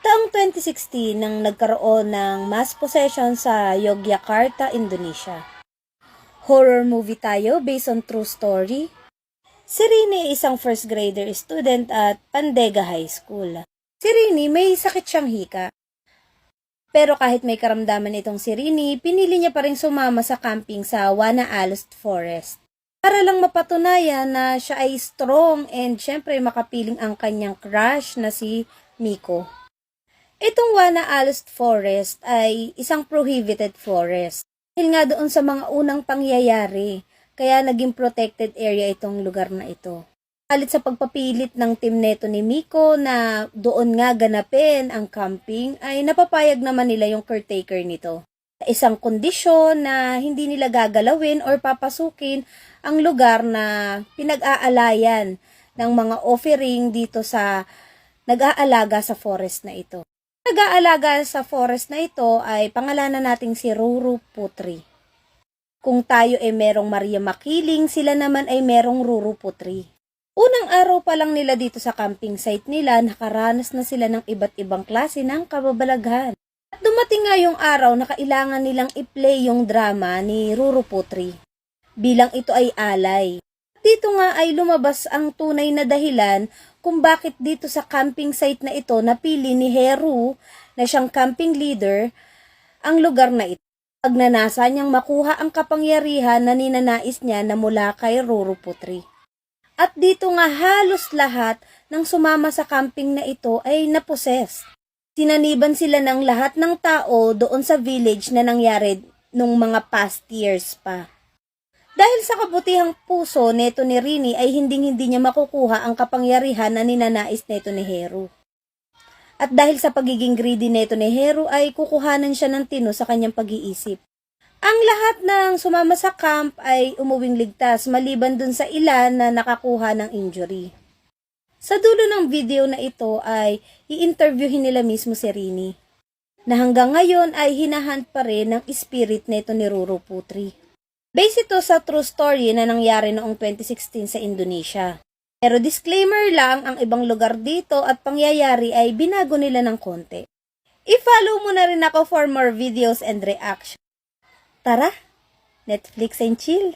Taong 2016 nang nagkaroon ng mass possession sa Yogyakarta, Indonesia. Horror movie tayo based on true story. Si Rini ay isang first grader student at Pandega High School. Si Rini may sakit siyang hika. Pero kahit may karamdaman itong si Rini, pinili niya pa rin sumama sa camping sa Wana Alust Forest. Para lang mapatunayan na siya ay strong and syempre makapiling ang kanyang crush na si Miko. Itong Wana Alust Forest ay isang prohibited forest. Dahil nga doon sa mga unang pangyayari, kaya naging protected area itong lugar na ito. Halit sa pagpapilit ng team neto ni Miko na doon nga ganapin ang camping, ay napapayag naman nila yung caretaker nito. Isang kondisyon na hindi nila gagalawin or papasukin ang lugar na pinag-aalayan ng mga offering dito sa nag-aalaga sa forest na ito. Nag-aalaga sa forest na ito ay pangalanan nating si Ruru Putri. Kung tayo ay merong Maria Makiling, sila naman ay merong Ruru Putri. Unang araw pa lang nila dito sa camping site nila, nakaranas na sila ng iba't ibang klase ng kababalaghan. At dumating nga yung araw na kailangan nilang i-play yung drama ni Ruru Putri. Bilang ito ay alay. Dito nga ay lumabas ang tunay na dahilan kung bakit dito sa camping site na ito napili ni Heru na siyang camping leader ang lugar na ito. Pagnanasa niyang makuha ang kapangyarihan na ninanais niya na mula kay Ruru Putri. At dito nga halos lahat ng sumama sa camping na ito ay naposes. Sinaniban sila ng lahat ng tao doon sa village na nangyari nung mga past years pa. Dahil sa kabutihang puso neto ni Rini ay hindi niya makukuha ang kapangyarihan na ninanais neto ni Heru. At dahil sa pagiging greedy neto ni Heru ay kukuhanan siya ng tino sa kanyang pag-iisip. Ang lahat ng sumama sa camp ay umuwing ligtas maliban dun sa ilan na nakakuha ng injury. Sa dulo ng video na ito ay i-interviewin nila mismo si Rini, na hanggang ngayon ay hinahunt pa rin ng spirit neto ni Ruru Putri. Based ito sa true story na nangyari noong 2016 sa Indonesia. Pero disclaimer lang, ang ibang lugar dito at pangyayari ay binago nila ng konti. I-follow mo na rin ako for more videos and reaction. Tara, Netflix and chill!